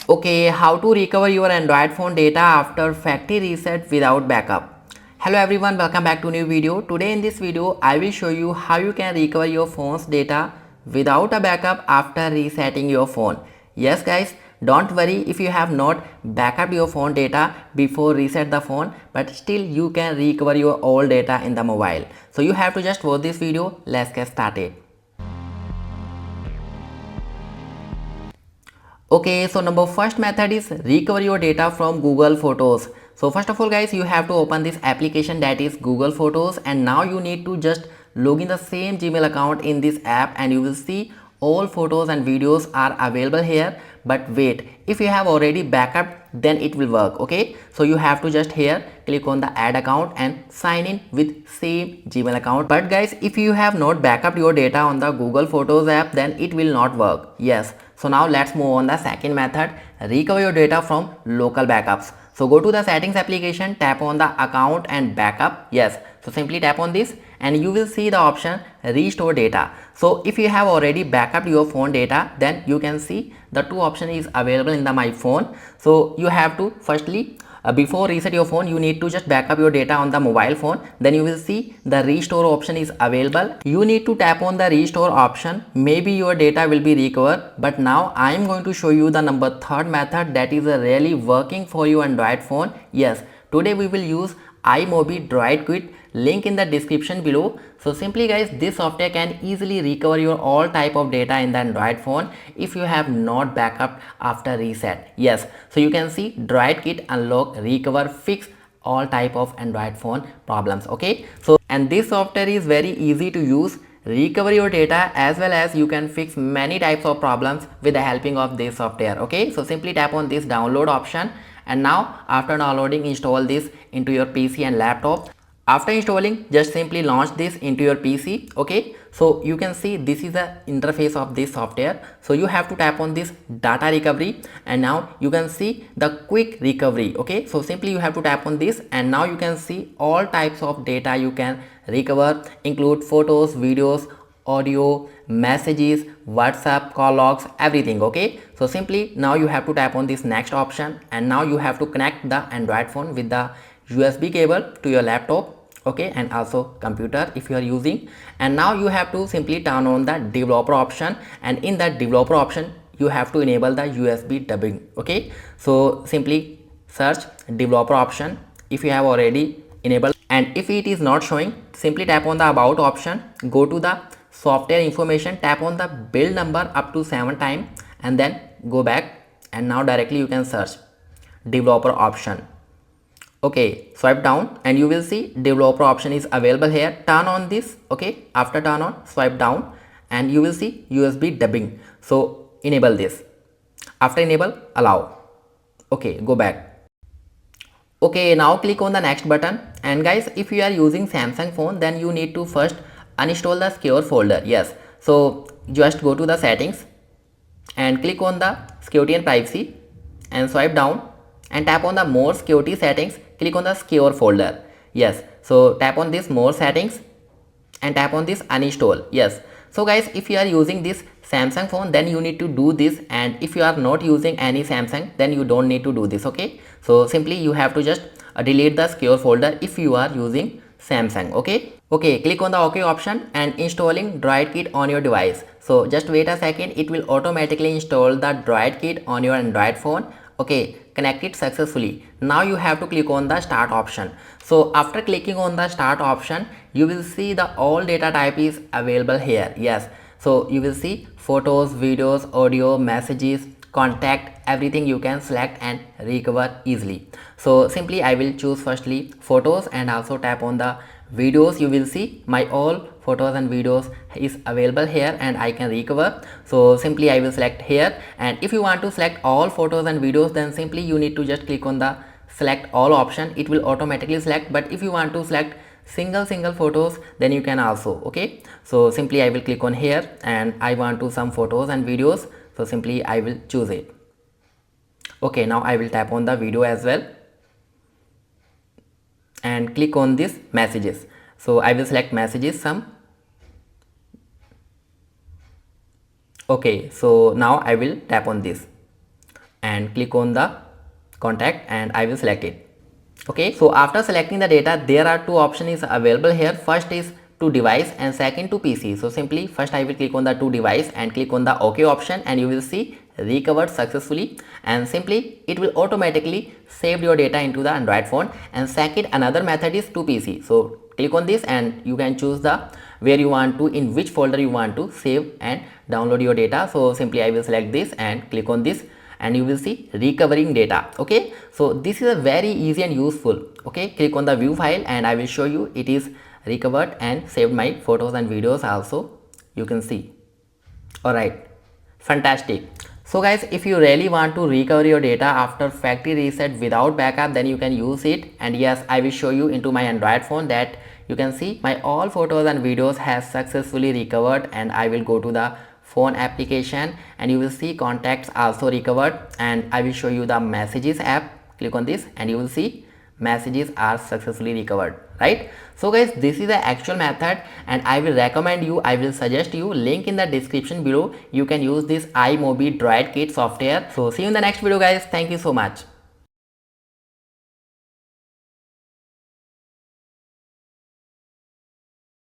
Okay, how to recover your Android phone data after factory reset without backup. Hello everyone, welcome back to new video. Today in this video, I will show you how you can recover your phone's data without a backup after resetting your phone. Yes guys, don't worry if you have not backup your phone data before reset the phone, but still you can recover your old data in the mobile. So you have to just watch this video. Let's get started. Okay, so number first method is recover your data from Google Photos. So first of all guys, you have to open this application, that is Google Photos, and now you need to just log in the same Gmail account in this app and you will see all photos and videos are available here. But wait, if you have already backup, then it will work. Okay, so you have to just here click on the add account and sign in with same Gmail account. But guys, if you have not backup your data on the Google Photos app, then it will not work. Yes, so now let's move on the second method, recover your data from local backups. So go to the settings application, tap on the account and backup. Yes, so simply tap on this and you will see the option restore data. So if you have already backup your phone data, then you can see the two option is available in the my phone. So you have to firstly before reset your phone, you need to just backup your data on the mobile phone. Then you will see the restore option is available. You need to tap on the restore option. Maybe your data will be recovered. But now I am going to show you the number third method that is really working for your Android phone. Yes, today we will use iMobie DroidKit, link in the description below. So simply guys, this software can easily recover your all type of data in the Android phone if you have not backup after reset. Yes, so you can see DroidKit unlock, recover, fix all type of Android phone problems. Okay, so and this software is very easy to use, recover your data as well as you can fix many types of problems with the helping of this software. Okay, so simply tap on this download option and now after downloading, install this into your PC and laptop. After installing, just simply launch this into your PC. Okay, so you can see this is the interface of this software. So you have to tap on this data recovery and now you can see the quick recovery. Okay, so simply you have to tap on this and now you can see all types of data you can recover, include photos, videos, audio, messages, WhatsApp, call logs, everything. Okay, so simply now you have to tap on this next option and now you have to connect the Android phone with the USB cable to your laptop. Okay, and also computer if you are using, and now you have to simply turn on the developer option and in that developer option you have to enable the USB dubbing. Okay, so simply search developer option if you have already enabled, and if it is not showing, simply tap on the about option, go to the software information, tap on the build number up to 7 times and then go back and now directly you can search developer option. Okay, swipe down and you will see developer option is available here. Turn on this. Okay, after turn on, swipe down and you will see USB dubbing. So enable this. After enable, allow. Okay, go back. Okay, now click on the next button, and guys, if you are using Samsung phone, then you need to first uninstall the secure folder. Yes, so just go to the settings and click on the security and privacy and swipe down and tap on the more security settings, click on the secure folder. Yes, so tap on this more settings and tap on this uninstall. Yes, so guys, if you are using this Samsung phone, then you need to do this, and if you are not using any Samsung, then you don't need to do this. Okay, so simply you have to just delete the secure folder if you are using Samsung. Okay, click on the OK option and installing DroidKit on your device. So just wait a second, it will automatically install the DroidKit on your Android phone. Okay, connect it successfully. Now you have to click on the start option. So after clicking on the start option, you will see the all data type is available here. Yes, so you will see photos, videos, audio, messages, contact, everything you can select and recover easily. So simply I will choose firstly photos and also tap on the videos. You will see my all photos and videos is available here and I can recover. So simply I will select here, and if you want to select all photos and videos, then simply you need to just click on the select all option. It will automatically select, but if you want to select single photos, then you can also. Okay, so simply I will click on here and I want to some photos and videos, so simply I will choose it. Okay, now I will tap on the video as well and click on this messages. So I will select messages some. Okay, so now I will tap on this. and click on the contact and I will select it. Okay, so after selecting the data, there are two options available here. First is to device and second to PC. So simply first I will click on the to device and click on the OK option, and you will see recovered successfully, and simply it will automatically save your data into the Android phone. And second, another method is to PC. So click on this and you can choose the where you want to, in which folder you want to save and download your data. So simply I will select this and click on this, and you will see recovering data. Okay, so this is a very easy and useful. Okay, click on the view file and I will show you it is recovered and saved my photos and videos also, you can see. Alright, fantastic. So guys, if you really want to recover your data after factory reset without backup, then you can use it. And yes, I will show you into my Android phone that you can see my all photos and videos has successfully recovered. And I will go to the phone application and you will see contacts also recovered, and I will show you the messages app. Click on this and you will see messages are successfully recovered, right? So guys, this is the actual method, and I will recommend you, I will suggest you, link in the description below. You can use this iMobie DroidKit software. So see you in the next video guys. Thank you so much.